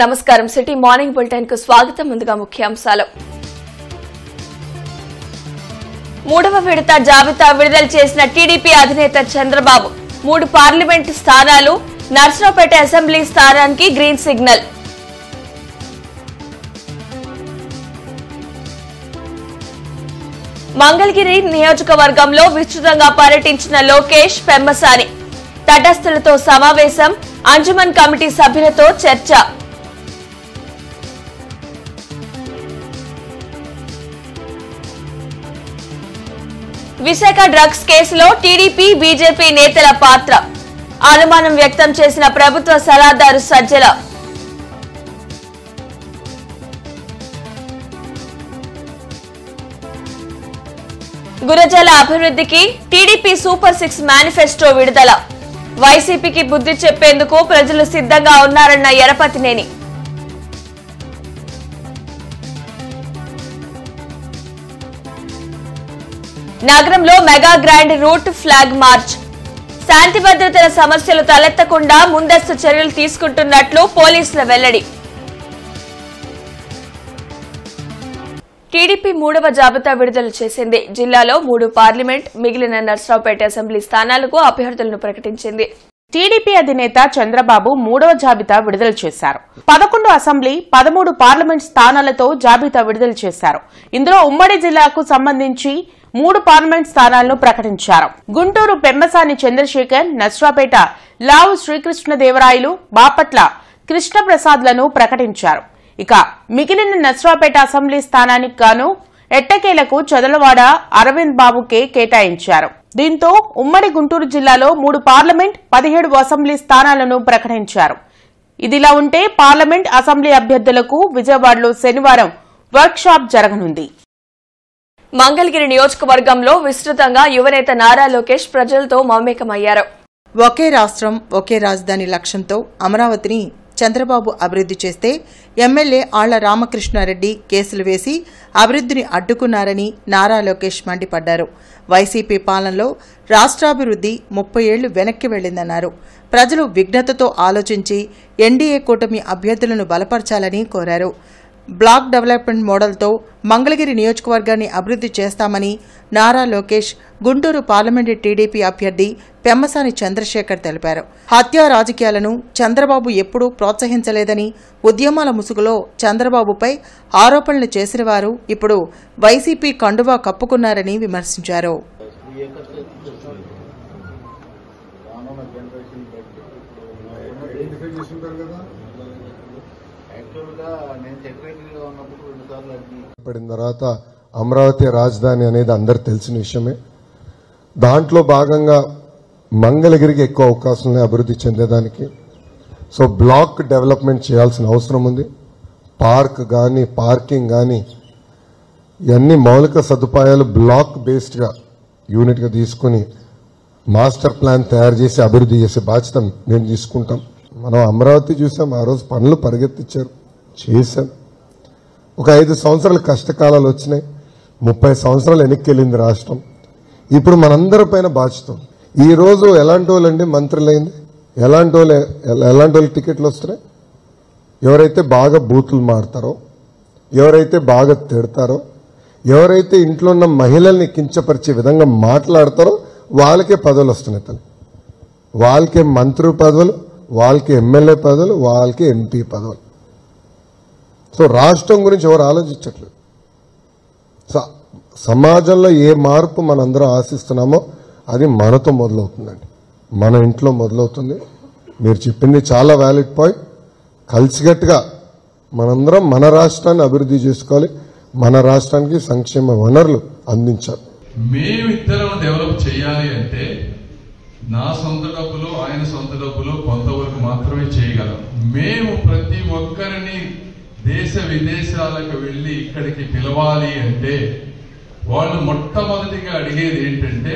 నమస్కారం city morning bulletin కు స్వాగతం. ముందుగా ముఖ్యాంశాలు. మూడవ విడత జాబితా విడుదల చేసిన టీడీపీ అధినేత చంద్రబాబు 3 పార్లమెంటు స్థానాలు, నర్సరావుపేట అసెంబ్లీ స్థానానికి గ్రీన్ సిగ్నల్. మంగళగిరి నియోజకవర్గంలో విస్తృతంగా పర్యటించిన లోకేష్, పెమ్మసాని తటస్థులతో సమావేశం, అంజుమన్ కమిటీ సభ్యులతో చర్చ. విశాఖ డ్రగ్స్ కేసులో టీడీపీ, బీజేపీ నేతల పాత్ర అనుమానం వ్యక్తం చేసిన ప్రభుత్వ సలహాదారు సజ్జల. గురజాల అభివృద్ధికి టీడీపీ సూపర్ 6 మేనిఫెస్టో విడుదల. వైసీపీకి బుద్ధి చెప్పేందుకు ప్రజలు సిద్ధంగా ఉన్నారన్న ఎరపతినేని. నగరంలో mega grand route flag march. శాంతి భద్రతల సమస్యలు తలెత్తకుండా ముందస్తు చర్యలు తీసుకుంటున్నట్లు పోలీసుల వెల్లడి. టీడీపీ 3వ జాబితా విడుదల చేసింది. జిల్లాలో 3 పార్లమెంట్, మిగిలిన నర్సరావుపేట అసెంబ్లీ స్థానాలకు అభ్యర్థులను ప్రకటించింది. టీడీపీ అధినేత చంద్రబాబు 3వ జాబితా విడుదల చేశారు. 11 అసెంబ్లీ, 13 పార్లమెంట్ స్థానాలతో జాబితా విడుదల చేశారు. ఇందులో ఉమ్మడి జిల్లాకు సంబంధించి 3 పార్లమెంట్ స్థానాలను ప్రకటించారు. గుంటూరు పెమ్మసాని చంద్రశేఖర్, నర్సరావుపేట లావు శ్రీకృష్ణదేవరాయలు, బాపట్ల కృష్ణప్రసాద్లను ప్రకటించారు. ఇక మిగిలిన నర్సరావుపేట అసెంబ్లీ స్థానానికి గాను ఎట్టకేలకు చదలవాడ అరవింద్ బాబుకే కేటాయించారు. దీంతో ఉమ్మడి గుంటూరు జిల్లాలో 3 పార్లమెంట్, 17 అసెంబ్లీ స్థానాలను ప్రకటించారు. ఇదిలా ఉంటే పార్లమెంట్, అసెంబ్లీ అభ్యర్థులకు విజయవాడలో శనివారం వర్క్ షాప్ జరగనుంది. మంగళగిరి నియోజకవర్గంలో విస్తృతంగా యువనేత నారా లోకేష్ ప్రజలతో మమేకమయ్యారు. ఒకే రాష్ట్రం, ఒకే రాజధాని లక్ష్యంతో అమరావతిని చంద్రబాబు అభివృద్ధి చేస్తే ఎమ్మెల్యే ఆళ్ల రామకృష్ణారెడ్డి కేసులు వేసి అభివృద్ధిని అడ్డుకున్నారని నారా లోకేష్ మండిపడ్డారు. వైసీపీ పాలనలో రాష్ట్రాభివృద్ధి 30 ఏళ్లు వెనక్కి వెళ్లిందన్నారు. ప్రజలు విఘ్నతతో ఆలోచించి ఎన్డీఏ కూటమి అభ్యర్థులను బలపరచాలని కోరారు. బ్లాక్ డెవలప్మెంట్ మోడల్తో మంగళగిరి నియోజకవర్గాన్ని అభివృద్ధి చేస్తామని నారా లోకేష్ గుంటూరు పార్లమెంటు టీడీపీ అభ్యర్థి పెమ్మసాని చంద్రశేఖర్ తెలిపారు. హత్యా రాజకీయాలను చంద్రబాబు ఎప్పుడూ ప్రోత్సహించలేదని, ఉద్యమాల ముసుగులో చంద్రబాబుపై ఆరోపణలు చేసిన వారు ఇప్పుడు వైసీపీ కండువా కప్పుకున్నారని విమర్శించారు. పడిన తర్వాత అమరావతి రాజధాని అనేది అందరికి తెలిసిన విషయమే. దాంట్లో భాగంగా మంగళగిరికి ఎక్కువ అవకాశం ఉన్నాయి అభివృద్ధి చెందేదానికి. సో బ్లాక్ డెవలప్మెంట్ చేయాల్సిన అవసరం ఉంది. పార్క్ కానీ, పార్కింగ్ కానీ, ఇవన్నీ మౌలిక సదుపాయాలు బ్లాక్ బేస్డ్గా యూనిట్గా తీసుకుని మాస్టర్ ప్లాన్ తయారు చేసి అభివృద్ధి చేసే బాధ్యత మేము తీసుకుంటాం. మనం అమరావతి చూసాం, ఆ రోజు పనులు పరిగెత్తించారు, చేశాం. ఒక 5 సంవత్సరాలు కష్టకాలాలు వచ్చినాయి, 30 సంవత్సరాలు వెనక్కి వెళ్ళింది రాష్ట్రం. ఇప్పుడు మనందరి పైన బాధ్యత. ఈ రోజు ఎలాంటి వాళ్ళండి మంత్రులైంది, ఎలాంటి వాళ్ళు టికెట్లు వస్తున్నాయి? ఎవరైతే బాగా బూతులు మాడతారో, ఎవరైతే బాగా తిడతారో, ఎవరైతే ఇంట్లో ఉన్న మహిళల్ని కించపరిచే విధంగా మాట్లాడతారో వాళ్ళకే పదవులు వస్తున్నాయి. తల్లి, వాళ్ళకే మంత్రి పదవులు, వాళ్ళకి ఎమ్మెల్యే పదవులు, వాళ్ళకి ఎంపీ పదవులు. సో రాష్ట్రం గురించి ఎవరు ఆలోచించట్లేదు. సో సమాజంలో ఏ మార్పు మనందరం ఆశిస్తున్నామో అది మనతో మొదలవుతుందండి, మన ఇంట్లో మొదలవుతుంది. మీరు చెప్పింది చాలా వ్యాలిడ్ పాయింట్. కలిసికట్టుగా మనందరం మన రాష్ట్రాన్ని అభివృద్ధి చేసుకోవాలి, మన రాష్ట్రానికి సంక్షేమ వనరులు అందించాలి. మేమిద్దరం డెవలప్ చేయాలి అంటే నా సొంత డబ్బులు, ఆయన సొంత డబ్బులు కొంతవరకు మాత్రమే చేయగలం. మేము ప్రతి ఒక్కరిని దేశ విదేశాలకు వెళ్లి ఇక్కడికి పిలవాలి అంటే వాళ్ళు మొట్టమొదటిగా అడిగేది ఏంటంటే,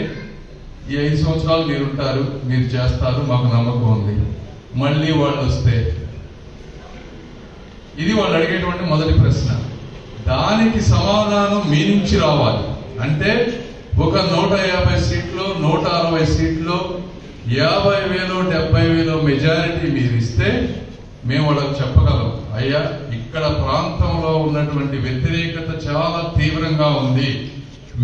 ఈ 5 సంవత్సరాలు మీరుంటారు, మీరు చేస్తారు, మాకు నమ్మకం ఉంది, మళ్ళీ వాళ్ళు వస్తే, ఇది వాళ్ళు అడిగేటువంటి మొదటి ప్రశ్న. దానికి సమాధానం మీ నుంచి రావాలి. అంటే ఒక 150 సీట్లు, 160 సీట్లు, 50,000 70,000 మెజారిటీ మీరు ఇస్తే మేము వాళ్ళకి చెప్పగలం, అయ్యా ఇక్కడ ప్రాంతంలో ఉన్నటువంటి వ్యతిరేకత చాలా తీవ్రంగా ఉంది,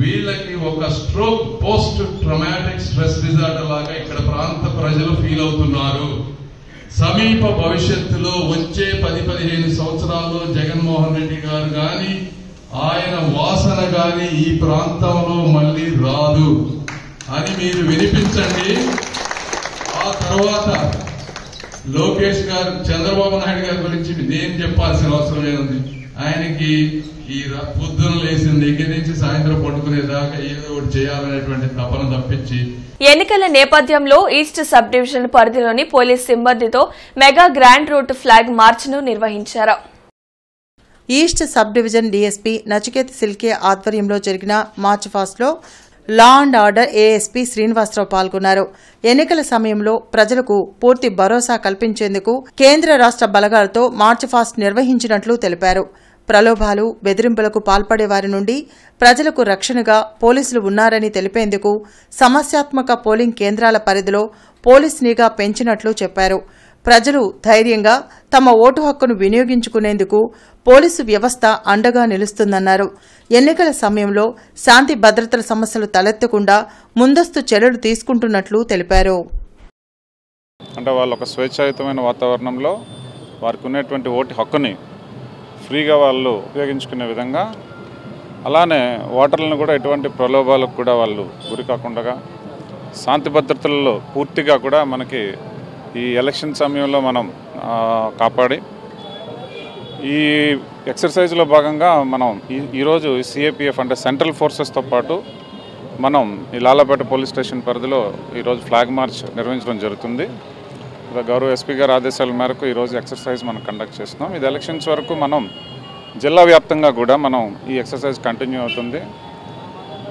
వీళ్ళకి ఒక stroke post traumatic stress disorder లాగా ఇక్కడ ప్రాంత ప్రజలు ఫీల్ అవుతున్నారు. సమీప భవిష్యత్తులో వచ్చే 10-15 సంవత్సరాల్లో జగన్మోహన్ రెడ్డి గారు గాని ఆయన వాసన గాని ఈ ప్రాంతంలో మళ్ళీ రాదు అని మీరు వినిపించండి. ఆ తర్వాత లోకేష్ గారు, చంద్రబాబు నాయుడు గారి గురించి నేను చెప్పాల్సిన అవసరం ఏముంది? ఆయనకి ఈ పొద్దున లేచిన దగ్గర నుంచి సాయంత్రం పడుకునేదాకా ఏదో ఒకటి చేయాలనేటువంటి తపన తప్పించి. ఎన్నికల నేపథ్యంలో ఈస్ట్ సబ్ డివిజన్ పరిధిలోని పోలీస్ సిబ్బందితో mega grand route flag march ను నిర్వహించారు. East sub division DSP Nachiket Silke ఆధ్వర్యంలో జరిగిన మార్చ్ ఫాస్ట్ లో law and order ASP Srinivasarao పాల్గొన్నారు. ఎన్నికల సమయంలో ప్రజలకు పూర్తి భరోసా కల్పించేందుకు కేంద్ర రాష్ట్ర బలగాలతో మార్చ్ ఫాస్ట్ నిర్వహించినట్లు తెలిపారు. ప్రలోభాలు, బెదిరింపులకు పాల్పడే వారి నుండి ప్రజలకు రక్షణగా పోలీసులు ఉన్నారని తెలిపేందుకు సమస్యాత్మక పోలింగ్ కేంద్రాల పరిధిలో పోలీస్ నిఘా పెంచినట్లు చెప్పారు. ప్రజలు ధైర్యంగా తమ ఓటు హక్కును వినియోగించుకునేందుకు పోలీసు వ్యవస్థ అండగా నిలుస్తుందన్నారు. ఎన్నికల సమయంలో శాంతి భద్రతల సమస్యలు తలెత్తకుండా ముందస్తు చర్యలు తీసుకుంటున్నట్లు తెలిపారు. అంటే వాళ్ళు ఒక స్వేచ్ఛాయుతమైన వాతావరణంలో వారికి ఉన్నటువంటి ఓటు హక్కుని ఫ్రీగా వాళ్ళు ఉపయోగించుకునే విధంగా, అలానే ఓటర్లను కూడా ఎటువంటి ప్రలోభాలకు కూడా వాళ్ళు గురి కాకుండా శాంతి భద్రతలలో పూర్తిగా కూడా మనకి ఈ ఎలక్షన్ సమయంలో మనం కాపాడి, ఈ ఎక్సర్సైజ్లో భాగంగా మనం ఈరోజు సిఏపిఎఫ్ అంటే సెంట్రల్ ఫోర్సెస్తో పాటు మనం ఈ లాలాపేట పోలీస్ స్టేషన్ పరిధిలో ఈరోజు ఫ్లాగ్ మార్చ్ నిర్వహించడం జరుగుతుంది. గౌరవ ఎస్పీ గారి ఆదేశాల మేరకు ఈరోజు ఎక్సర్సైజ్ మనం కండక్ట్ చేస్తున్నాం. ఇది ఎలక్షన్స్ వరకు మనం జిల్లా వ్యాప్తంగా కూడా మనం ఈ ఎక్సర్సైజ్ కంటిన్యూ అవుతుంది.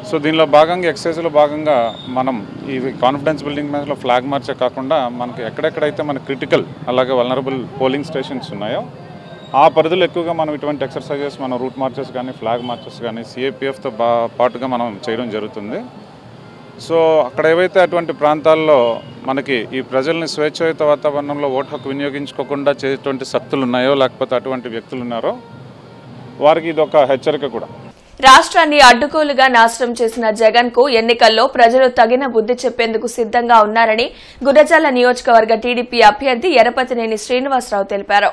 సో దీనిలో భాగంగా ఎక్సర్సైజ్లో భాగంగా మనం ఈ కాన్ఫిడెన్స్ బిల్డింగ్ మ్యాచ్లో ఫ్లాగ్ మార్చే కాకుండా మనకి ఎక్కడెక్కడైతే మన క్రిటికల్ అలాగే వల్నరబుల్ పోలింగ్ స్టేషన్స్ ఉన్నాయో ఆ పరిధిలో ఎక్కువగా మనం ఇటువంటి ఎక్సర్సైజెస్, మనం రూట్ మార్చెస్ కానీ ఫ్లాగ్ మార్చెస్ కానీ సిఏపిఎఫ్తో పాటుగా మనం చేయడం జరుగుతుంది. సో అక్కడ ఏవైతే అటువంటి ప్రాంతాల్లో మనకి ఈ ప్రజల్ని స్వేచ్ఛాయుత వాతావరణంలో ఓటు హక్కు వినియోగించుకోకుండా చేసేటువంటి శక్తులు ఉన్నాయో, లేకపోతే అటువంటి వ్యక్తులు ఉన్నారో వారికి ఇది ఒక హెచ్చరిక కూడా. రాష్ట్రాన్ని అడ్డుకోలుగా నాశనం చేసిన జగన్ కు ఎన్నికల్లో ప్రజలు తగిన బుద్ధి చెప్పేందుకు సిద్దంగా ఉన్నారని గురజాల నియోజకవర్గ టీడీపీ అభ్యర్థి ఎరపతినేని శ్రీనివాసరావు తెలిపారు.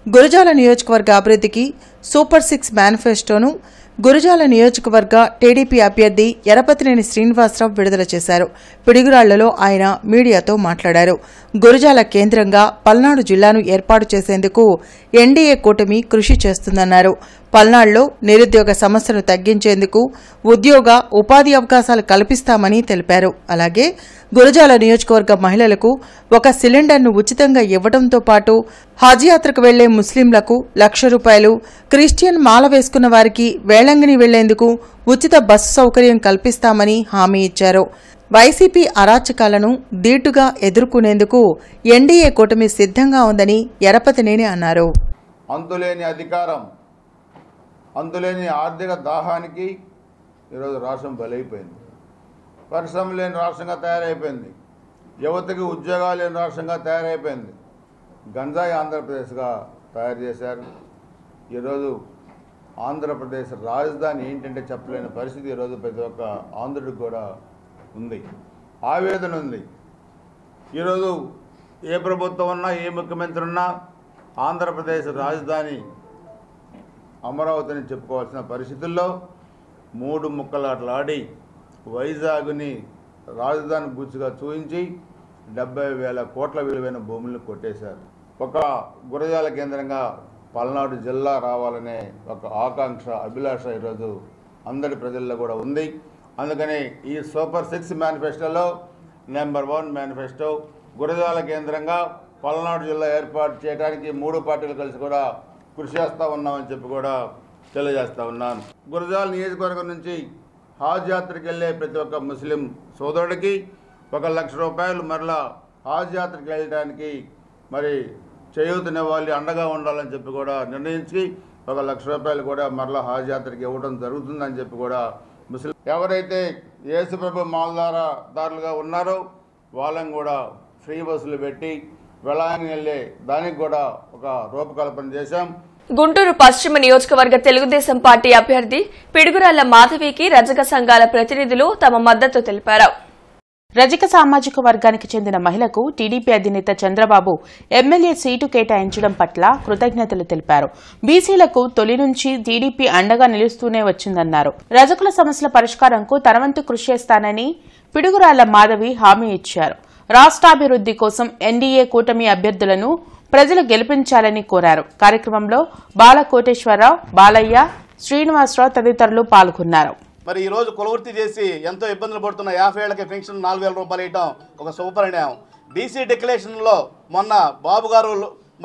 గురజాల నియోజకవర్గ అభివృద్ధికి సూపర్ 6 మేనిఫెస్టోను గురజాల నియోజకవర్గ టీడీపీ అభ్యర్థి ఎరపతినేని శ్రీనివాసరావు విడుదల చేశారు. పిడుగురాళ్లలో ఆయన మీడియాతో మాట్లాడారు. గురజాల కేంద్రంగా పల్నాడు జిల్లాను ఏర్పాటు చేసేందుకు ఎన్డీఏ కూటమి కృషి చేస్తుందన్నారు. పల్నాడులో నిరుద్యోగ సమస్యను తగ్గించేందుకు ఉద్యోగ, ఉపాధి అవకాశాలు కల్పిస్తామని తెలిపారు. అలాగే గురజాల నియోజకవర్గ మహిళలకు 1 సిలిండర్ను ఉచితంగా ఇవ్వడంతో పాటు హజ్ యాత్రకు వెళ్లే ముస్లింలకు ₹1,00,000, క్రిస్టియన్ మాల వేసుకున్న వారికి వేళంగిని వెళ్లేందుకు ఉచిత బస్సు సౌకర్యం కల్పిస్తామని హామీ ఇచ్చారు. వైసీపీ అరాచకాలను ధీటుగా ఎదుర్కొనేందుకు ఎన్డీఏ కూటమి సిద్ధంగా ఉందని ఎరపతినేని అన్నారు. అంతులేని అధికారం, అంతులేని ఆర్థిక దాహానికి ఈరోజు రాష్ట్రం బలైపోయింది. పరిశ్రమలు లేని రాష్ట్రంగా తయారైపోయింది. యువతకి ఉద్యోగాలు లేని రాష్ట్రంగా తయారైపోయింది. గంజాయి ఆంధ్రప్రదేశ్గా తయారు చేశారు. ఈరోజు ఆంధ్రప్రదేశ్ రాజధాని ఏంటంటే చెప్పలేని పరిస్థితి ఈరోజు ప్రతి ఒక్క ఆంధ్రుడికి కూడా ఉంది, ఆవేదన ఉంది. ఈరోజు ఏ ప్రభుత్వం ఉన్నా, ఏ ముఖ్యమంత్రి ఉన్నా ఆంధ్రప్రదేశ్ రాజధాని అమరావతిని చెప్పుకోవాల్సిన పరిస్థితుల్లో 3 ముక్కలాటలాడి వైజాగ్ని రాజధాని గుర్తుగా చూపించి 70,000 కోట్ల విలువైన భూములను కొట్టేశారు. ఒక గురజాల కేంద్రంగా పల్నాడు జిల్లా రావాలనే ఒక ఆకాంక్ష, అభిలాష ఈరోజు అందరి ప్రజల్లో కూడా ఉంది. అందుకని ఈ సూపర్ 6 మేనిఫెస్టోలో నెంబర్ 1 మేనిఫెస్టో గురజాల కేంద్రంగా పల్నాడు జిల్లా ఏర్పాటు చేయడానికి 3 పార్టీలు కలిసి కూడా కృషి చేస్తూ ఉన్నామని చెప్పి కూడా తెలియజేస్తూ ఉన్నాను. గురజాల నియోజకవర్గం నుంచి హాజ్ యాత్రకి వెళ్ళే ప్రతి ఒక్క ముస్లిం సోదరుడికి ₹1,00,000 మరలా హాజ్ యాత్రకి వెళ్ళడానికి మరి చేయూతనివ్వాలి, అండగా ఉండాలని చెప్పి కూడా నిర్ణయించి ₹1,00,000 కూడా మరలా హాజ్ యాత్రకి ఇవ్వడం జరుగుతుందని చెప్పి కూడా ముస్లిం ఎవరైతే యేసుప్రభు మాల్దారులుగా ఉన్నారో వాళ్ళని కూడా ఫ్రీ బస్సులు పెట్టి వెళాంగి వెళ్ళే దానికి కూడా ఒక రూపకల్పన చేశాం. గుంటూరు పశ్చిమ నియోజకవర్గ తెలుగుదేశం పార్టీ అభ్యర్థి పిడుగురాళ్ల మాధవికి రజక సంఘాల ప్రతినిధులు తమ మద్దతు తెలిపారు. రజక సామాజిక వర్గానికి చెందిన మహిళకు టీడీపీ అధినేత చంద్రబాబు ఎమ్మెల్యే సీటు కేటాయించడం పట్ల కృతజ్ఞతలు తెలిపారు. బీసీలకు తొలి నుంచి టీడీపీ అండగా నిలుస్తూనే వచ్చిందన్నారు. రజకుల సమస్యల పరిష్కారంకు తనవంతు కృషి చేస్తానని పిడుగురాళ్ల మాధవి హామీ ఇచ్చారు. రాష్ట్రాభివృద్ది కోసం ఎన్డీఏ కూటమి అభ్యర్థులను ప్రజలు గెలిపించాలని కోరారు. కార్యక్రమంలో బాలకోటేశ్వరరావు, బాలయ్య, శ్రీనివాసరావు తదితరులు పాల్గొన్నారు. మరి ఈ రోజు కులవృత్తి చేసి ఎంతో ఇబ్బందులు పడుతున్న 50 ఏళ్లకి పెన్షన్ 4,000 రూపాయలు ఇవ్వడం ఒక శుభపరిణామం. బీసీ డిక్లరేషన్లో మొన్న బాబు గారు,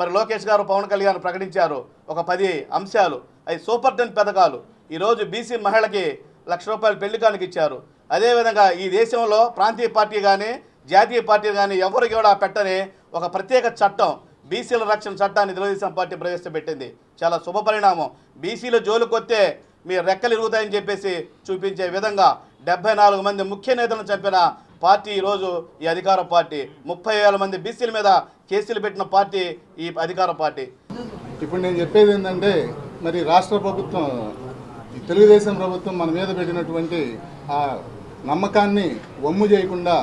మరి లోకేష్ గారు, పవన్ కళ్యాణ్ ప్రకటించారు ఒక 10 అంశాలు. అవి సూపర్ 10 పథకాలు. ఈరోజు బీసీ మహిళకి ₹1,00,000 పెళ్లి కానుక ఇచ్చారు. అదేవిధంగా ఈ దేశంలో ప్రాంతీయ పార్టీ కానీ జాతీయ పార్టీ కానీ ఎవరికి కూడా పెట్టని ఒక ప్రత్యేక చట్టం, బీసీల రక్షణ చట్టాన్ని తెలుగుదేశం పార్టీ ప్రవేశపెట్టింది. చాలా శుభపరిణామం. బీసీల జోలుకొస్తే మీ రెక్కలు ఇరుగుతాయని చెప్పేసి చూపించే విధంగా 74 మంది ముఖ్య నేతలను చంపిన పార్టీ ఈరోజు ఈ అధికార పార్టీ. 30,000 మంది బీసీల మీద కేసులు పెట్టిన పార్టీ ఈ అధికార పార్టీ. ఇప్పుడు నేను చెప్పేది ఏంటంటే, మరి రాష్ట్ర ప్రభుత్వం, తెలుగుదేశం ప్రభుత్వం మన మీద పెట్టినటువంటి ఆ నమ్మకాన్ని వమ్ము చేయకుండా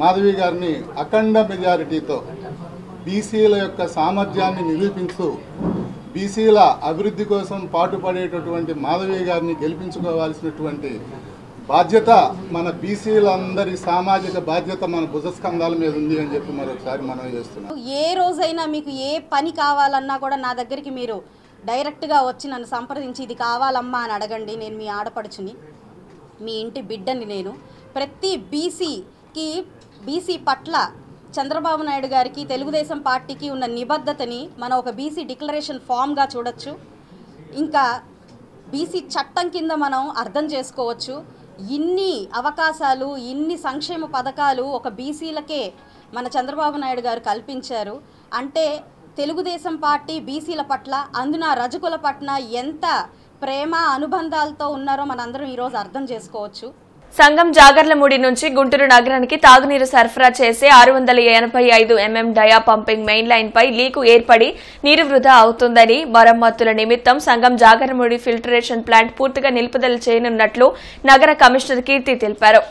మాధవి గారిని అఖండ మెజారిటీతో బీసీల యొక్క సామర్థ్యాన్ని నిరూపిస్తూ బీసీల అభివృద్ధి కోసం పాటుపడేటటువంటి మాధవి గారిని గెలిపించుకోవాల్సినటువంటి బాధ్యత మన బీసీలందరి సామాజిక బాధ్యత మన భుజస్కంధాల మీద ఉంది అని చెప్పి మరొకసారి మనం చేస్తున్నాం. ఏ రోజైనా మీకు ఏ పని కావాలన్నా కూడా నా దగ్గరికి మీరు డైరెక్ట్గా వచ్చి నన్ను సంప్రదించి ఇది కావాలమ్మా అని అడగండి. నేను మీ ఆడపడుచుని, మీ ఇంటి బిడ్డని. నేను ప్రతి బీసీ పట్ల చంద్రబాబు నాయుడు గారికి, తెలుగుదేశం పార్టీకి ఉన్న నిబద్ధతని మనం ఒక బీసీ డిక్లరేషన్ ఫామ్గా చూడొచ్చు. ఇంకా బీసీ చట్టం కింద మనం అర్థం చేసుకోవచ్చు. ఇన్ని అవకాశాలు, ఇన్ని సంక్షేమ పథకాలు ఒక బీసీలకే మన చంద్రబాబు నాయుడు గారు కల్పించారు అంటే తెలుగుదేశం పార్టీ బీసీల పట్ల, అందున రజకుల పట్ల ఎంత ప్రేమ అనుబంధాలతో ఉన్నారో మనందరం ఈరోజు అర్థం చేసుకోవచ్చు. సంగం జాగర్లమూడి నుంచి గుంటూరు నగరానికి తాగునీరు సరఫరా చేసే 685 mm డయా పంపింగ్ మెయిన్ లైన్ పై లీకు ఏర్పడి నీరు వృధా అవుతుందని, మరమ్మతుల నిమిత్తం సంగం జాగర్లమూడి ఫిల్టరేషన్ ప్లాంట్ పూర్తిగా నిలుపుదల చేయనున్నట్లు నగర కమిషనర్ కీర్తి తెలిపారు.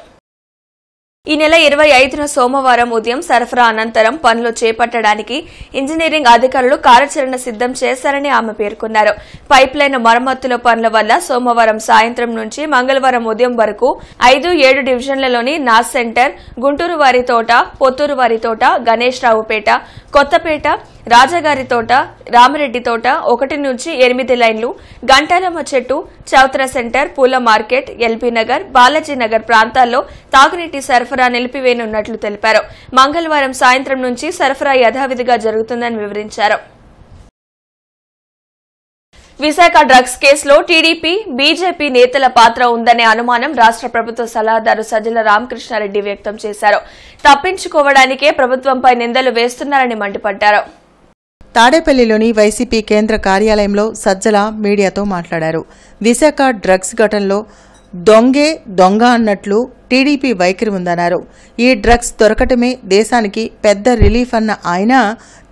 ఈ నెల 25న సోమవారం ఉదయం సరఫరా అనంతరం పనులు చేపట్టడానికి ఇంజనీరింగ్ అధికారులు కార్యాచరణ సిద్దం చేశారని ఆమె పేర్కొన్నారు. పైప్లైన్ మరమ్మతుల పనుల వల్ల సోమవారం సాయంత్రం నుంచి మంగళవారం ఉదయం వరకు 5-7 డివిజన్లలోని నాస్ సెంటర్, గుంటూరు వారి తోట, పొత్తూరు వారి తోట, గణేష్ రావుపేట, కొత్తపేట, రాజాగారి తోట, రామిరెడ్డి తోట 1 నుంచి 8 లైన్లు, గంటాలమ్మ చెట్టు, చౌత్ర సెంటర్, పూల మార్కెట్, ఎల్బీ నగర్, బాలాజీ నగర్ ప్రాంతాల్లో తాగునీటి సరఫరా నిలిపివేయనున్నట్లు తెలిపారు. మంగళవారం సాయంత్రం నుంచి సరఫరా యథావిధిగా జరుగుతుందని వివరించారు. విశాఖ డ్రగ్స్ కేసులో టీడీపీ, బీజేపీ నేతల పాత్ర ఉందనే అనుమానం రాష్ట్ర ప్రభుత్వ సలహాదారు సజ్జల రామకృష్ణారెడ్డి వ్యక్తం చేశారు. తప్పించుకోవడానికే ప్రభుత్వంపై నిందలు వేస్తున్నారని మండిపడ్డారు. తాడేపల్లిలోని వైసీపీ కేంద్ర కార్యాలయంలో సజ్జల మీడియాతో మాట్లాడారు. విశాఖ డ్రగ్స్ ఘటనలో దొంగే దొంగ అన్నట్లు టీడీపీ వైఖరి ఉందన్నారు. ఈ డ్రగ్స్ దొరకటమే దేశానికి పెద్ద రిలీఫ్ అన్న ఆయన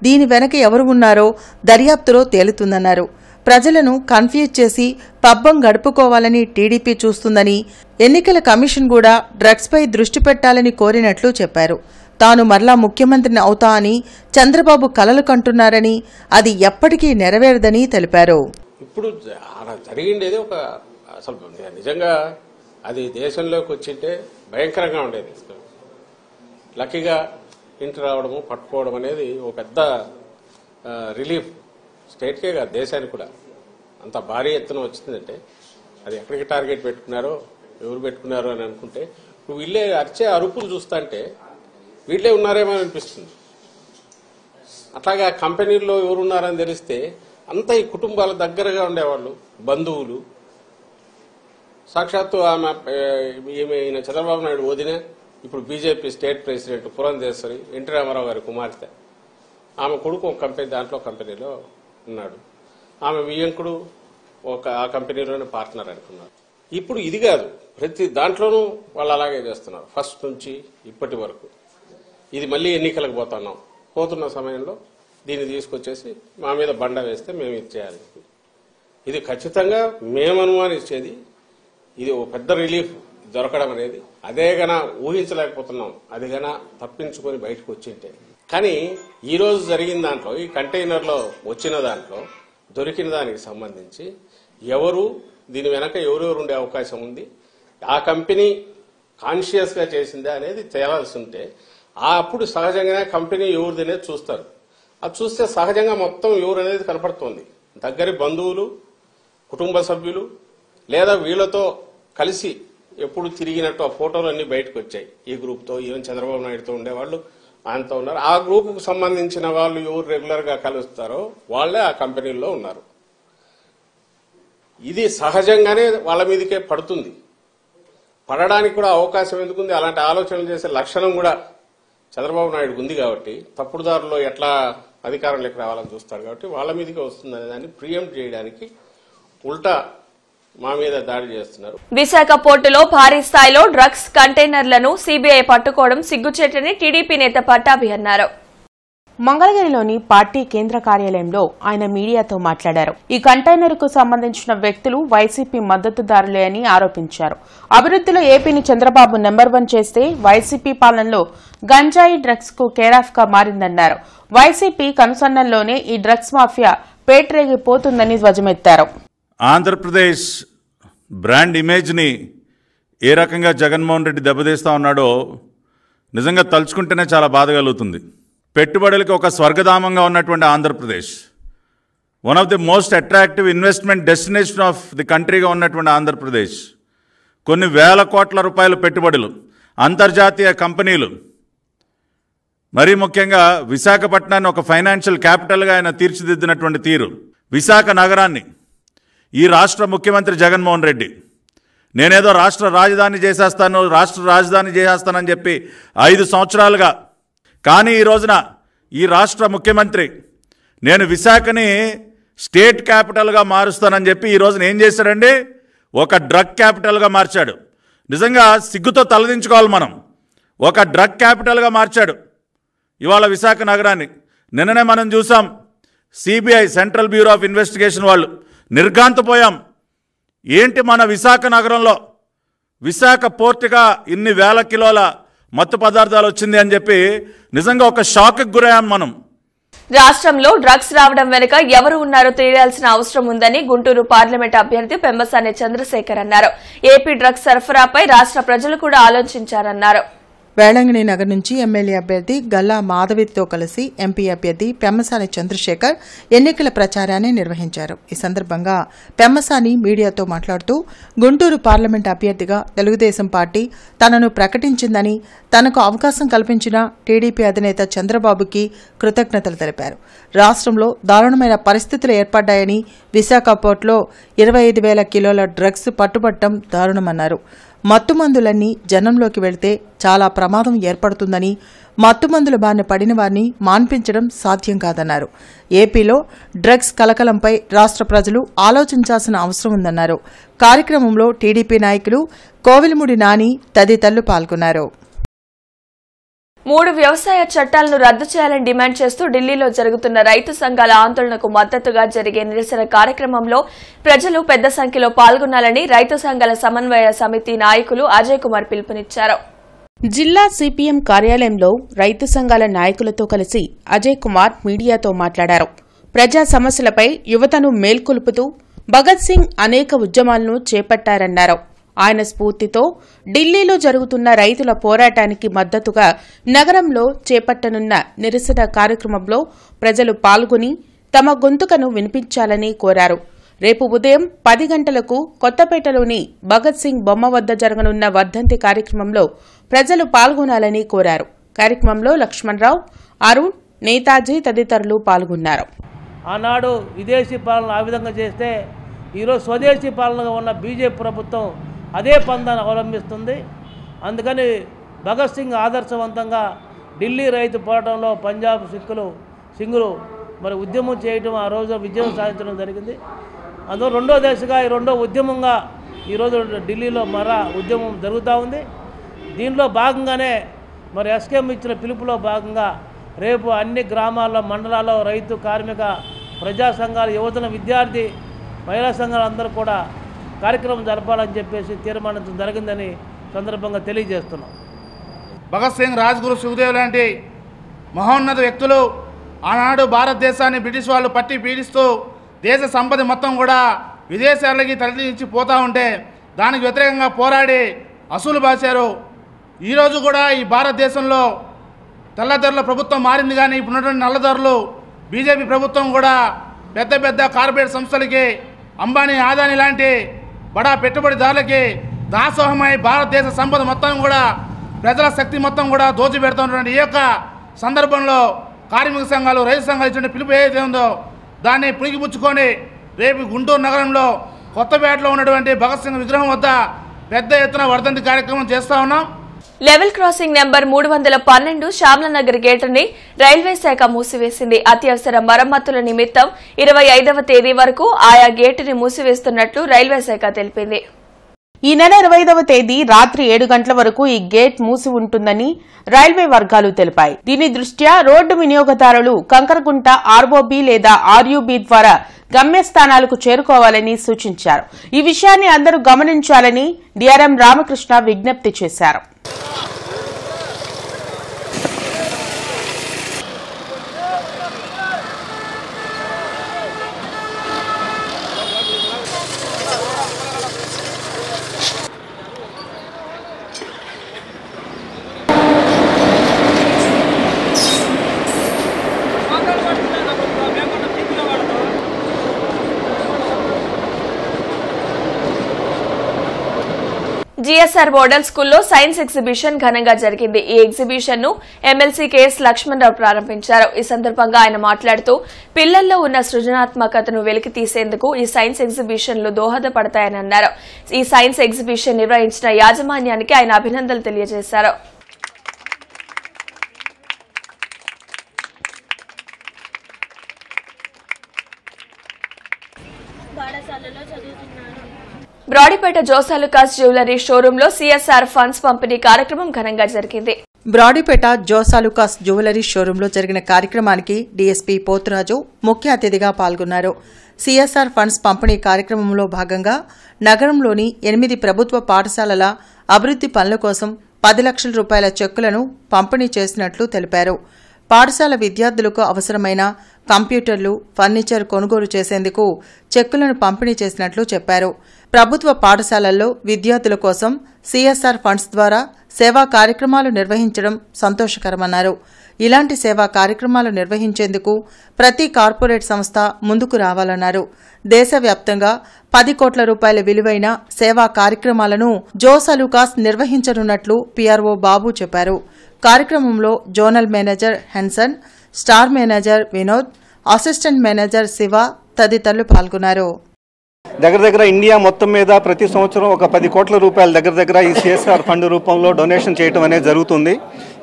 దీని వెనక ఎవరు ఉన్నారో దర్యాప్తులో తేలుతుందన్నారు. ప్రజలను కన్ఫ్యూజ్ చేసి పబ్బం గడుపుకోవాలని టీడీపీ చూస్తుందని, ఎన్నికల కమిషన్ కూడా డ్రగ్స్పై దృష్టి పెట్టాలని కోరినట్లు చెప్పారు. తాను మరలా ముఖ్యమంత్రిని అవుతా అని చంద్రబాబు కలలు కంటున్నారని, అది ఎప్పటికీ నెరవేరదని తెలిపారు. ఇప్పుడు జరిగిండేది ఒక అసలు నిజంగా అది దేశంలోకి వచ్చింటే భయంకరంగా ఉండేది. లక్కీగా ఇంటి రావడము, పట్టుకోవడం అనేది ఒక పెద్ద రిలీఫ్ స్టేట్కే కాదు దేశానికి కూడా. అంత భారీ ఎత్తున వచ్చిందంటే అది ఎక్కడికి టార్గెట్ పెట్టుకున్నారో, ఎవరు పెట్టుకున్నారో అని అనుకుంటే ఇప్పుడు వీళ్ళే అరిచే అరుపులు చూస్తుంటే వీళ్ళే ఉన్నారేమో అనిపిస్తుంది. అట్లాగా కంపెనీల్లో ఎవరున్నారని తెలిస్తే అంతా ఈ కుటుంబాల దగ్గరగా ఉండేవాళ్ళు, బంధువులు. సాక్షాత్తు ఆమె ఈయన చంద్రబాబు నాయుడు వదిన, ఇప్పుడు BJP state president Purandeswari, NT Rama Rao గారి కుమార్తె. ఆమె కొడుకు ఒక కంపెనీలో ఉన్నాడు. ఆమె వియ్యంకుడు ఆ కంపెనీలోనే పార్ట్నర్ అనుకున్నారు. ఇప్పుడు ఇది కాదు, ప్రతి దాంట్లోనూ వాళ్ళు అలాగే చేస్తున్నారు ఫస్ట్ నుంచి ఇప్పటి వరకు. ఇది మళ్ళీ ఎన్నికలకు పోతున్నాం, పోతున్న సమయంలో దీన్ని తీసుకొచ్చేసి మా మీద బండ వేస్తే మేము ఇచ్చేయాలి. ఇది ఖచ్చితంగా మేము అనుమానించేది. ఇది ఒక పెద్ద రిలీఫ్ దొరకడం అనేది అదే గన ఊహించలేకపోతున్నాం. అది గన తప్పించుకొని బయటకు వచ్చింటే. కానీ ఈరోజు జరిగిన దాంట్లో ఈ కంటైనర్లో వచ్చిన దాంట్లో దొరికిన దానికి సంబంధించి ఎవరు దీని వెనక ఎవరెవరు ఉండే అవకాశం ఉంది, ఆ కంపెనీ కాన్షియస్గా చేసిందా అనేది తేలాల్సి ఉంటే అప్పుడు సహజంగానే కంపెనీ ఎవరిది అనేది చూస్తారు. అది చూస్తే సహజంగా మొత్తం ఎవరు అనేది కనపడుతుంది. దగ్గరి బంధువులు, కుటుంబ సభ్యులు లేదా వీళ్ళతో కలిసి ఎప్పుడు తిరిగినట్టు ఆ ఫోటోలు అన్ని బయటకు వచ్చాయి. ఈ గ్రూప్తో ఈవెన్ చంద్రబాబు నాయుడుతో ఉండేవాళ్ళు ఆయనతో ఉన్నారు. ఆ గ్రూపుకు సంబంధించిన వాళ్ళు ఎవరు రెగ్యులర్గా కలుస్తారో వాళ్ళే ఆ కంపెనీల్లో ఉన్నారు. ఇది సహజంగానే వాళ్ళ మీదకే పడుతుంది. పడడానికి కూడా అవకాశం ఎందుకుంది? అలాంటి ఆలోచనలు చేసే లక్షణం కూడా చంద్రబాబు నాయుడుకు ఉంది కాబట్టి తప్పుడు దారిలో ఎట్లా అధికారంలోకి రావాలని చూస్తాడు కాబట్టి వాళ్ళ మీదకే వస్తుందనే దాన్ని ప్రియంప్ట్ చేయడానికి ఉల్టా మా మీద దాడి చేస్తున్నారు. విశాఖ పోర్టులో భారీ స్థాయిలో డ్రగ్స్ కంటైనర్లను సీబీఐ పట్టుకోవడం సిగ్గుచేటని టీడీపీ నేత పట్టాభి అన్నారు. మంగళగిరిలోని పార్టీ కేంద్ర కార్యాలయంలో ఆయన మీడియాతో మాట్లాడారు. ఈ కంటైనర్ కు సంబంధించిన వ్యక్తులు వైసీపీ మద్దతుదారులే అని ఆరోపించారు. అభివృద్దిలో ఏపీని చంద్రబాబు నెంబర్ 1 చేస్తే వైసీపీ పాలనలో గంజాయి డ్రగ్స్ కు కేరాఫ్ గా మారిందన్నారు. వైసీపీ కనుసన్నల్లోనే ఈ డ్రగ్స్ మాఫియా పేటరేగిపోతుందని ధ్వజమెత్తారు. ఆంధ్రప్రదేశ్ బ్రాండ్ ఇమేజ్ని ఏ రకంగా జగన్మోహన్ రెడ్డి దెబ్బతీస్తా ఉన్నాడో నిజంగా తలుచుకుంటేనే చాలా బాధ కలుగుతుంది. పెట్టుబడులకు ఒక స్వర్గధామంగా ఉన్నటువంటి Andhra Pradesh, one of the most attractive investment destination of the కంట్రీగా ఉన్నటువంటి ఆంధ్రప్రదేశ్, కొన్ని వేల కోట్ల రూపాయల పెట్టుబడులు, అంతర్జాతీయ కంపెనీలు, మరీ ముఖ్యంగా విశాఖపట్నాన్ని ఒక ఫైనాన్షియల్ క్యాపిటల్గా ఆయన తీర్చిదిద్దినటువంటి తీరు, విశాఖ నగరాన్ని ఈ రాష్ట్ర ముఖ్యమంత్రి జగన్మోహన్ రెడ్డి నేనేదో రాష్ట్ర రాజధాని చేసేస్తానని చెప్పి 5 సంవత్సరాలుగా, కానీ ఈ రోజున ఈ రాష్ట్ర ముఖ్యమంత్రి నేను విశాఖని స్టేట్ క్యాపిటల్గా మారుస్తానని చెప్పి ఈ రోజున ఏం చేశాడండి? ఒక డ్రగ్ క్యాపిటల్గా మార్చాడు. నిజంగా సిగ్గుతో తలదించుకోవాలి మనం. ఒక డ్రగ్ క్యాపిటల్గా మార్చాడు ఇవాళ విశాఖ నగరాన్ని. నిన్ననే మనం చూసాం CBI central bureau of investigation వాళ్ళు నిర్ఘాంతపోయాం. ఏంటి మన విశాఖ నగరంలో విశాఖ పోర్టుగా ఇన్ని వేల కిలోల మత్తు పదార్థాలు వచ్చింది అని చెప్పి నిజంగా ఒక షాక్కి గురయ్యాం మనం. రాష్ట్రంలో డ్రగ్స్ రావడం వెనుక ఎవరు ఉన్నారో తెలియాల్సిన అవసరం ఉందని గుంటూరు పార్లమెంట్ అభ్యర్థి పెమ్మసాని చంద్రశేఖర్ అన్నారు. ఏపీ డ్రగ్స్ సరఫరాపై రాష్ట్ర ప్రజలు కూడా ఆలోచించారన్నారు. వేళంగిణి నగర్ నుంచి ఎమ్మెల్యే అభ్యర్థి గల్లా మాధవితో కలిసి ఎంపీ అభ్యర్థి పెమ్మసాని చంద్రశేఖర్ ఎన్నికల ప్రచారాన్ని నిర్వహించారు. ఈ సందర్భంగా పెమ్మసాని మీడియాతో మాట్లాడుతూ గుంటూరు పార్లమెంట్ అభ్యర్థిగా తెలుగుదేశం పార్టీ తనను ప్రకటించిందని, తనకు అవకాశం కల్పించిన టీడీపీ అధినేత చంద్రబాబుకి కృతజ్ఞతలు తెలిపారు. రాష్ట్రంలో దారుణమైన పరిస్థితులు ఏర్పడ్డాయని, విశాఖ పోర్టులో 25,000 కిలోల డ్రగ్స్ పట్టుబట్టడం దారుణమన్నారు. మత్తుమందులన్నీ జనంలోకి వెళితే చాలా ప్రమాదం ఏర్పడుతుందని, మత్తుమందుల బారిన పడిన వారిని మాన్పించడం సాధ్యం కాదన్నారు. ఏపీలో డ్రగ్స్ కలకలంపై రాష్ట్ర ప్రజలు ఆలోచించాల్సిన అవసరం ఉందన్నారు. కార్యక్రమంలో టీడీపీ నాయకులు కోవిలముడి నాని తదితరులు పాల్గొన్నారు. 3 వ్యవసాయ చట్టాలను రద్దు చేయాలని డిమాండ్ చేస్తూ ఢిల్లీలో జరుగుతున్న రైతు సంఘాల ఆందోళనకు మద్దతుగా జరిగే నిరసన కార్యక్రమంలో ప్రజలు పెద్ద సంఖ్యలో పాల్గొనాలని రైతు సంఘాల సమన్వయ సమితి నాయకులు అజయ్ కుమార్ పిలుపునిచ్చారు. జిల్లా సిపిఎం కార్యాలయంలో రైతు సంఘాల నాయకులతో కలిసి అజయ్ కుమార్ మీడియాతో మాట్లాడారు. ప్రజా సమస్యలపై యువతను మేల్కొల్పుతూ భగత్ సింగ్ అనేక ఉద్యమాలను చేపట్టారన్నారు. ఆయన స్ఫూర్తితో ఢిల్లీలో జరుగుతున్న రైతుల పోరాటానికి మద్దతుగా నగరంలో చేపట్టనున్న నిరసన కార్యక్రమంలో ప్రజలు పాల్గొని తమ గొంతుకను వినిపించాలని కోరారు. రేపు ఉదయం 10 గంటలకు కొత్తపేటలోని భగత్ సింగ్ బొమ్మ వద్ద జరగనున్న వర్ధంతి కార్యక్రమంలో ప్రజలు పాల్గొనాలని కోరారు. కార్యక్రమంలో లక్ష్మణరావు, అరుణ్, నేతాజీ తదితరులు పాల్గొన్నారు. ఆనాడు విదేశీ పాలన ఆ విధంగా చేస్తే ఈరోజు స్వదేశీ పాలనగా ఉన్న బీజేపీ ప్రభుత్వం అదే పందాన్ని అవలంబిస్తుంది. అందుకని భగత్ సింగ్ ఆదర్శవంతంగా ఢిల్లీ ఢిల్లీ రైతు పోరాటంలో పంజాబ్ సింగులు మరి ఉద్యమం చేయడం ఆ రోజు విజయం సాధించడం జరిగింది. అందులో రెండో దశగా ఈ రెండో ఉద్యమంగా ఈరోజు ఢిల్లీలో ఉద్యమం జరుగుతూ ఉంది. దీనిలో భాగంగానే మరి ఎస్కేఎం ఇచ్చిన పిలుపులో భాగంగా రేపు అన్ని గ్రామాల్లో మండలాల్లో రైతు కార్మిక ప్రజా సంఘాలు యువజన విద్యార్థి మహిళా సంఘాలు అందరూ కూడా కార్యక్రమం జరపాలని చెప్పేసి తీర్మానించడం జరిగిందని సందర్భంగా తెలియజేస్తున్నాం. భగత్ సింగ్, రాజ్గురు, సుఖదేవ్ లాంటి మహోన్నత వ్యక్తులు ఆనాడు భారతదేశాన్ని బ్రిటిష్ వాళ్ళు పట్టి పీడిస్తూ దేశ సంపద మొత్తం కూడా విదేశాలకి తరలించి పోతూ ఉంటే దానికి వ్యతిరేకంగా పోరాడి అసూలు బాశారు. ఈరోజు కూడా ఈ భారతదేశంలో తెల్లదొరల ప్రభుత్వం మారింది, కానీ ఇప్పుడున్నటువంటి నల్లదొరలు బీజేపీ ప్రభుత్వం కూడా పెద్ద పెద్ద కార్పొరేట్ సంస్థలకి, అంబానీ, ఆదాని లాంటి బడా పెట్టుబడిదారులకి దాసోహమై భారతదేశ సంపద మొత్తం కూడా ప్రజల శక్తి మొత్తం కూడా దోచిపెడుతున్నటువంటి ఈ యొక్క సందర్భంలో కార్మిక సంఘాలు, రైతు సంఘాలు ఇచ్చిన పిలుపు ఏదైతే ఉందో దాన్ని పుణికిపుచ్చుకొని రేపు గుంటూరు నగరంలో కొత్తపేటలో ఉన్నటువంటి భగత్ సింగ్ విగ్రహం వద్ద పెద్ద ఎత్తున వర్ధంతి కార్యక్రమం చేస్తా ఉన్నాం. లెవెల్ క్రాసింగ్ నెంబర్ 312 శ్యామలనగర్ గేటుని రైల్వే శాఖ మూసివేసింది. అత్యవసర మరమ్మతుల నిమిత్తం 25వ తేదీ వరకు ఆయా గేటుని మూసివేస్తున్నట్లు రైల్వే శాఖ తెలిపింది. ఈ నెల 25వ తేదీ రాత్రి 7 గంటల వరకు ఈ గేట్ మూసి ఉంటుందని రైల్వే వర్గాలు తెలిపాయి. దీని దృష్ట్యా రోడ్డు వినియోగదారులు కంకరగుంట ఆర్ఓబీ లేదా ఆర్యూబీ ద్వారా గమ్యస్థానాలకు చేరుకోవాలని సూచించారు. ఈ విషయాన్ని అందరూ గమనించాలని డిఆర్ఎం రామకృష్ణ విజ్ఞప్తి చేశారు. జీఎస్ఆర్ మోడల్ స్కూల్లో సైన్స్ ఎగ్జిబిషన్ ఘనంగా జరిగింది. ఈ ఎగ్జిబిషన్ ను ఎమ్మెల్సీ కెఎస్ లక్ష్మణరావు ప్రారంభించారు. ఈ సందర్భంగా ఆయన మాట్లాడుతూ పిల్లల్లో ఉన్న సృజనాత్మకతను వెలికి తీసేందుకు ఈ సైన్స్ ఎగ్జిబిషన్లు దోహదపడతాయని అన్నారు. ఈ సైన్స్ ఎగ్జిబిషన్ నిర్వహించిన యాజమాన్యానికి ఆయన అభినందనలు తెలియజేశారు. బ్రాడీపేట జోసాలుకాస్ జ్యువెలరీ షోరూంలో సిఎస్ఆర్ ఫండ్స్ పంపిణీ కార్యక్రమం ఘనంగా జరిగింది. బ్రాడీపేట జోసాలుకాస్ జ్యువెలరీ షోరూంలో జరిగిన కార్యక్రమానికి డీఎస్పీ పోతురాజు ముఖ్య అతిథిగా పాల్గొన్నారు. సిఎస్ఆర్ ఫండ్స్ పంపిణీ కార్యక్రమంలో భాగంగా నగరంలోని 8 ప్రభుత్వ పాఠశాలల అభివృద్ది పనుల కోసం 10 లక్షల రూపాయల చెక్కులను పంపిణీ చేసినట్లు తెలిపారు. పాఠశాల విద్యార్థులకు అవసరమైన కంప్యూటర్లు, ఫర్నిచర్ కొనుగోలు చేసేందుకు చెక్కులను పంపిణీ చేసినట్లు చెప్పారు. ప్రభుత్వ పాఠశాలల్లో విద్యార్థుల కోసం సిఎస్ఆర్ ఫండ్స్ ద్వారా సేవా కార్యక్రమాలు నిర్వహించడం సంతోషకరమన్నారు. ఇలాంటి సేవా కార్యక్రమాలు నిర్వహించేందుకు ప్రతి కార్పొరేట్ సంస్థ ముందుకు రావాలన్నారు. దేశవ్యాప్తంగా 10 కోట్ల రూపాయల విలువైన సేవా కార్యక్రమాలను జోసాలుకాస్ నిర్వహించనున్నట్లు పీఆర్ఓ బాబు చెప్పారు. కార్యక్రమంలో zonal manager Henson, star manager Vinod, assistant manager Shiva తదితరులు పాల్గొన్నారు. దగ్గర ఇండియా మొత్తం మీద ప్రతి సంవత్సరం ఒక 10 కోట్ల రూపాయల దగ్గర ఈ సిఎస్ఆర్ ఫండ్ రూపంలో డొనేషన్ చేయడం అనేది జరుగుతుంది.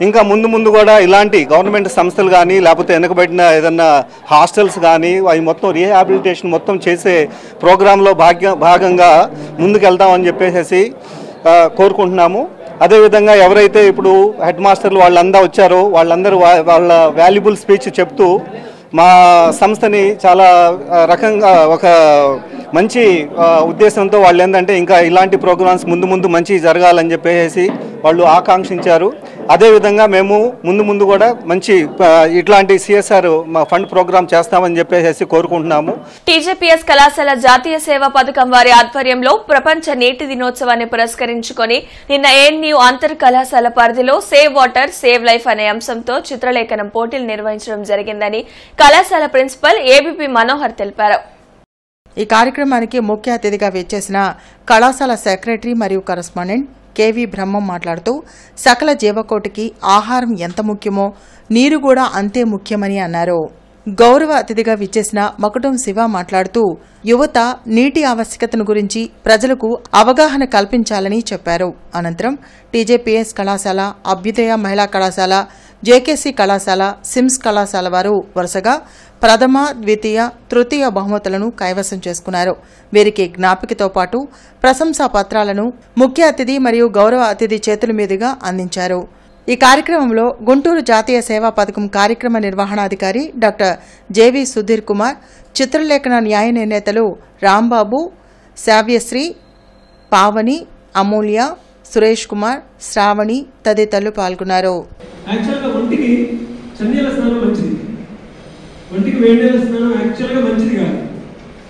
ఇంకా ముందు కూడా ఇలాంటి గవర్నమెంట్ సంస్థలు కానీ లేకపోతే వెనకబడిన ఏదన్నా హాస్టల్స్ కానీ అవి మొత్తం రీహాబిలిటేషన్ మొత్తం చేసే ప్రోగ్రాంలో భాగంగా ముందుకెళ్తామని చెప్పేసి కోరుకుంటున్నాము. అదేవిధంగా ఎవరైతే ఇప్పుడు హెడ్ మాస్టర్లు వాళ్ళందరూ వచ్చారో వాళ్ళందరూ వాళ్ళ వాల్యుబుల్ స్పీచ్ చెప్తూ మా సంస్థని చాలా రకంగా ఒక మంచి ఉద్దేశంతో వాళ్ళు ఏంటంటే ఇంకా ఇలాంటి ప్రోగ్రామ్స్ ముందు మంచి జరగాలని చెప్పేసి వాళ్ళు ఆకాంక్షించారు. అదేవిధంగా మేము ముందు కూడా మంచి ఇట్లాంటి సిఎస్ఆర్ ఫండ్ ప్రోగ్రామ్ చేస్తామని చెప్పేసి కోరుకుంటున్నాము. టీజేపీఎస్ కళాశాల జాతీయ సేవా పథకం వారి ఆధ్వర్యంలో ప్రపంచ నీటి దినోత్సవాన్ని పురస్కరించుకొని నిన్న ఏఎన్యూ అంతర్ కళాశాల పరిధిలో సేవ్ వాటర్ సేవ్ లైఫ్ అనే అంశంతో చిత్రలేఖనం పోటీలు నిర్వహించడం జరిగిందని కళాశాల ప్రిన్సిపల్ ఏబీపీ మనోహర్ తెలిపారు. ఈ కార్యక్రమానికి ముఖ్య అతిథిగా విచ్చేసిన కళాశాల సెక్రటరీ మరియు కరస్పాండెంట్ కేవీ బ్రహ్మం మాట్లాడుతూ సకల జీవకోటికి ఆహారం ఎంత ముఖ్యమో నీరు కూడా అంతే ముఖ్యమని అన్నారు. గౌరవ అతిథిగా విచ్చేసిన మకుటం శివ మాట్లాడుతూ యువత నీటి ఆవశ్యకతను గురించి ప్రజలకు అవగాహన కల్పించాలని చెప్పారు. అనంతరం టీజేపీఎస్ కళాశాల, అభ్యుదయ మహిళా కళాశాల, జేకేసీ కళాశాల, సిమ్స్ కళాశాల వారు వరుసగా ప్రథమ, ద్వితీయ, తృతీయ బహుమతులను కైవసం చేసుకున్నారు. వీరికి జ్ఞాపికతో పాటు ప్రశంసా పత్రాలను ముఖ్య అతిథి మరియు గౌరవ అతిథి చేతుల మీదుగా అందించారు. ఈ కార్యక్రమంలో గుంటూరు జాతీయ సేవా పథకం కార్యక్రమ నిర్వహణాధికారి డాక్టర్ జేవి సుధీర్ కుమార్, చిత్రలేఖన న్యాయ నిర్ణేతలు రాంబాబు, శావ్యశ్రీ, పావని, అమూల్య, సురేష్ కుమార్, శ్రావణి తదితరులు పాల్గొన్నారు. యాక్చువల్గా ఒంటికి చన్నీళ్ళ స్నానం మంచిది, ఒంటికి వేడినీళ్ళ స్నానం యాక్చువల్గా మంచిది కాదు.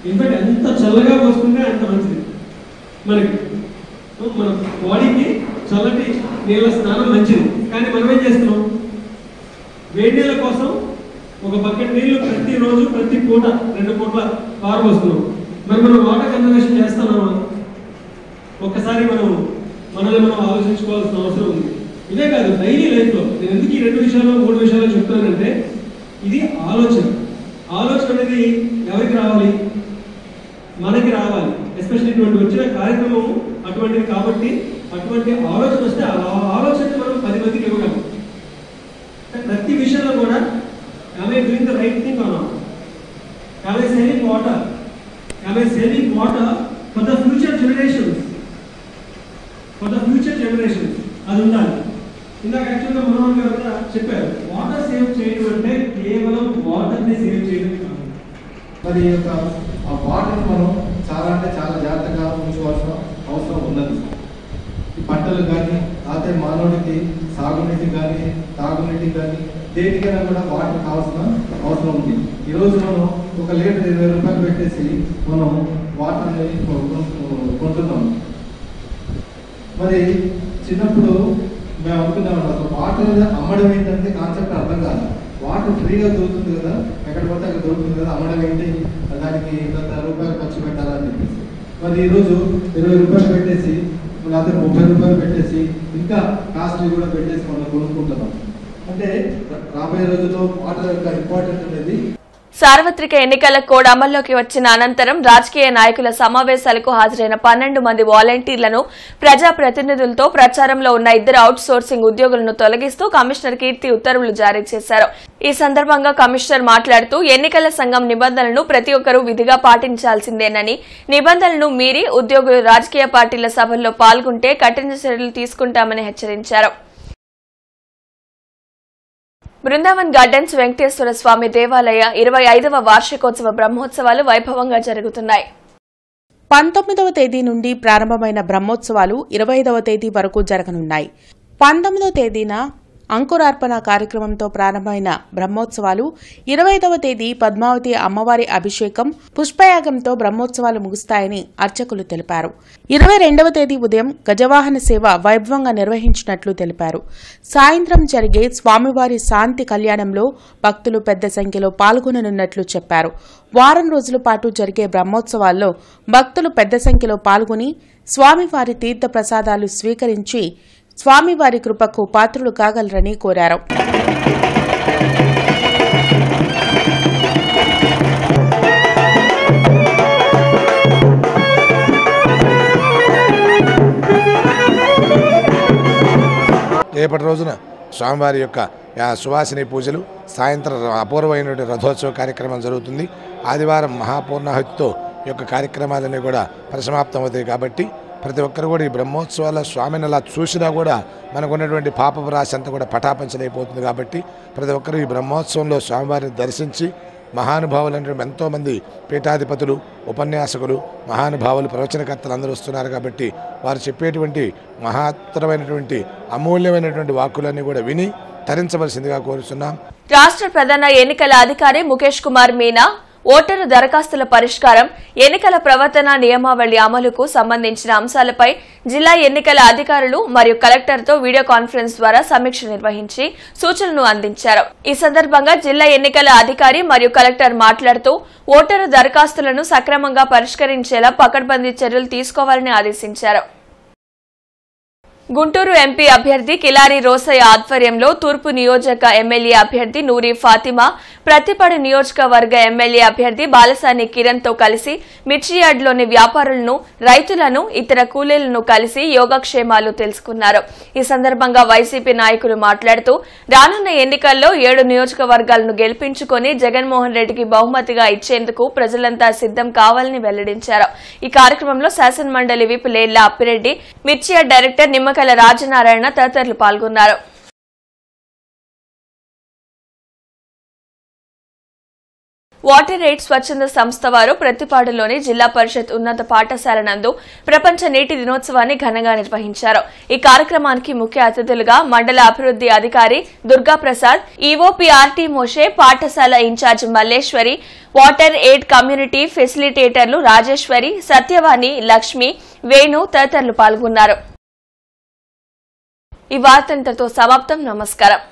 ఇన్ఫాక్ట్ ఎంత చల్లగా పోసుకుంటే అంత మంచిది మనకి. మన బాడీకి చల్లటి నీళ్ళ స్నానం మంచిది. కానీ మనం ఏం చేస్తున్నాం, వేడి నీళ్ళ కోసం ఒక బకెట్ నీళ్లు ప్రతిరోజు ప్రతి పూట 2 పూట్ల పారబోస్తున్నాం. మరి మనం వాటర్ కన్జర్వేషన్ చేస్తున్నామా? ఒక్కసారి మనల్ని మనం ఆలోచించుకోవాల్సిన అవసరం ఉంది. ఇదే కాదు, డైలీ లైఫ్లో నేను ఎందుకు ఈ 2 విషయాలు 3 విషయాలు చెప్తానంటే, ఇది ఆలోచన అనేది ఎవరికి రావాలి? మనకి రావాలి. ఎస్పెషల్లీ ఇటువంటి వచ్చిన కార్యక్రమం అటువంటిది కాబట్టి అటువంటి ఆలోచన వస్తే ఆ ఆలోచన మనం 10 మందికి ఇవ్వగలం. ప్రతి విషయంలో కూడా am I doing the right thing or not? Am I saving water? Am I saving water for the future generations? For the future generations. అది ఉండాలి. ఇందాక యాక్చువల్గా మనోహర్ గారు కూడా చెప్పారు, వాటర్ సేవ్ చేయడం అంటే కేవలం వాటర్ని సేవ్ చేయడం కాదు. మరి ఆ వాటర్ మనం చాలా జాగ్రత్తగా ఉంచుకోవాల్సిన అవసరం ఉన్నది. ఈ పంటలు కానీ లేకపోతే మానవుడికి సాగునీటి కానీ తాగునీటికి కానీ దేనికైనా కూడా వాటర్ కావాల్సిన అవసరం ఉంది. ఈరోజు మనం 1 లీటర్ 20 రూపాయలు పెట్టేసి మనం వాటర్ని కొంటున్నాం. మరి చిన్నప్పుడు మేము అనుకున్నాం, అసలు వాటర్ అమ్మడం ఏంటంటే కాన్సెప్ట్ అర్థం కాదు. వాటర్ ఫ్రీగా దొరుకుతుంది కదా, ఎక్కడ పడితే అక్కడ దొరుకుతుంది కదా, అమ్మడం ఏంటి, దానికి ఇంత రూపాయలు ఖర్చు పెట్టాలని చెప్పేసి. మరి ఈరోజు 20 రూపాయలు పెట్టేసి లేకపోతే 30 రూపాయలు పెట్టేసి ఇంకా కాస్ట్లీ కూడా పెట్టేసి మనం కొనుక్కుంటున్నాం. అంటే రాబోయే రోజుల్లో వాటర్ యొక్క ఇంపార్టెంట్ అనేది. సార్వత్రిక ఎన్నికల కోడ్ అమల్లోకి వచ్చిన అనంతరం రాజకీయ నాయకుల సమావేశాలకు హాజరైన 12 మంది వాలంటీర్లను, ప్రజాప్రతినిధులతో ప్రచారంలో ఉన్న 2 అవుట్ సోర్సింగ్ ఉద్యోగులను తొలగిస్తూ కమిషనర్ కీర్తి ఉత్తర్వులు జారీ చేశారు. ఈ సందర్భంగా కమిషనర్ మాట్లాడుతూ, ఎన్నికల సంఘం నిబంధనలను ప్రతి ఒక్కరూ విధిగా పాటించాల్సిందేనని, నిబంధనలను మీరి ఉద్యోగులు రాజకీయ పార్టీల సభల్లో పాల్గొంటే కఠిన చర్యలు తీసుకుంటామని హెచ్చరించారు. బృందావన్ గార్డెన్స్ వెంకటేశ్వర స్వామి దేవాలయ 25వ వార్షికోత్సవ బ్రహ్మోత్సవాలు వైభవంగా జరుగుతున్నాయి. 19వ తేదీ నుండి ప్రారంభమైన బ్రహ్మోత్సవాలు 25వ తేదీ వరకు జరగనున్నాయి. 19వ తేదీన అంకురార్పణ కార్యక్రమంతో ప్రారంభమైన బ్రహ్మోత్సవాలు 25వ తేదీ పద్మావతి అమ్మవారి అభిషేకం, పుష్పయాగంతో బ్రహ్మోత్సవాలు ముగుస్తాయని అర్చకులు తెలిపారు. 22వ తేదీ ఉదయం గజవాహన సేవ వైభవంగా నిర్వహించినట్లు తెలిపారు. సాయంత్రం జరిగే స్వామివారి శాంతి కళ్యాణంలో భక్తులు పెద్ద సంఖ్యలో పాల్గొననున్నట్లు చెప్పారు. వారం రోజుల పాటు జరిగే బ్రహ్మోత్సవాల్లో భక్తులు పెద్ద సంఖ్యలో పాల్గొని స్వామివారి తీర్థ ప్రసాదాలు స్వీకరించి స్వామివారి కృపకు పాత్రులు కాగలరని కోరారు. రేపటి రోజున స్వామివారి యొక్క సువాసిని పూజలు, సాయంత్రం అపూర్వమైనటువంటి రథోత్సవ కార్యక్రమం జరుగుతుంది. ఆదివారం మహాపూర్ణాహుతితో ఈ యొక్క కార్యక్రమాలన్నీ కూడా పరిసమాప్తం అవుతాయి. కాబట్టి ప్రతి ఒక్కరు కూడా ఈ బ్రహ్మోత్సవాల స్వామిని అలా చూసినా కూడా మనకున్నటువంటి పాపపు రాశి అంతా కూడా పటాపంచలైపోతుంది. కాబట్టి ప్రతి ఒక్కరు ఈ బ్రహ్మోత్సవంలో స్వామివారిని దర్శించి మహానుభావులు అంటే ఎంతోమంది పీఠాధిపతులు, ఉపన్యాసకులు, మహానుభావులు, ప్రవచనకర్తలు అందరూ వస్తున్నారు. కాబట్టి వారు చెప్పేటువంటి మహత్తరమైనటువంటి అమూల్యమైనటువంటి వాక్కులన్నీ కూడా విని తరించవలసిందిగా కోరుతున్నాం. రాష్ట్ర ప్రధాన ఎన్నికల అధికారి ముఖేష్ కుమార్ మీనా ఓటరు దరఖాస్తుల పరిష్కారం, ఎన్నికల ప్రవర్తన నియమావళి అమలుకు సంబంధించిన అంశాలపై జిల్లా ఎన్నికల అధికారులు మరియు కలెక్టర్తో వీడియో కాన్ఫరెన్స్ ద్వారా సమీక్ష నిర్వహించి సూచనలు అందించారు. ఈ సందర్భంగా జిల్లా ఎన్నికల అధికారి మరియు కలెక్టర్ మాట్లాడుతూ, ఓటరు దరఖాస్తులను సక్రమంగా పరిష్కరించేలా పకడ్బందీ చర్యలు తీసుకోవాలని ఆదేశించారు. గుంటూరు ఎంపీ అభ్యర్థి కిలారి రోసయ్య ఆధ్వర్యంలో తూర్పు నియోజక ఎమ్మెల్యే అభ్యర్థి నూరి ఫాతిమా, ప్రతిపాడు నియోజకవర్గ ఎమ్మెల్యే అభ్యర్థి బాలసాని కిరణ్ తో కలిసి మిర్చియార్డ్లోని వ్యాపారులను, రైతులను, ఇతర కూలీలను కలిసి యోగక్షేమాలు తెలుసుకున్నారు. ఈ సందర్భంగా వైసీపీ నాయకులు మాట్లాడుతూ, రానున్న ఎన్నికల్లో 7 నియోజకవర్గాలను గెలిపించుకుని జగన్మోహన్ రెడ్డికి బహుమతిగా ఇచ్చేందుకు ప్రజలంతా సిద్దం కావాలని వెల్లడించారు. ఈ కార్యక్రమంలో శాసనమండలి విప్ లేళ్ల అప్పిరెడ్డి, మిర్చియార్డ్ డైరెక్టర్ నిమ్మకల రాజనారాయణ తదితరులు పాల్గొన్నారు. వాటర్ ఎయిడ్ స్వచ్ఛంద సంస్థ వారు ప్రతిపాడులోని జిల్లా పరిషత్ ఉన్నత పాఠశాల నందు ప్రపంచ నీటి దినోత్సవాన్ని ఘనంగా నిర్వహించారు. ఈ కార్యక్రమానికి ముఖ్య అతిథులుగా మండల అభివృద్ధి అధికారి దుర్గా ప్రసాద్, ఈఓపీఆర్టీ మోషే, పాఠశాల incharge Malleswari, water aid community ఫెసిలిటేటర్లు రాజేశ్వరి, సత్యవాణి, లక్ష్మి, వేణు తదితరులు పాల్గొన్నారు. ఈ వార్త ఇంతటితో సమాప్తం. నమస్కారం.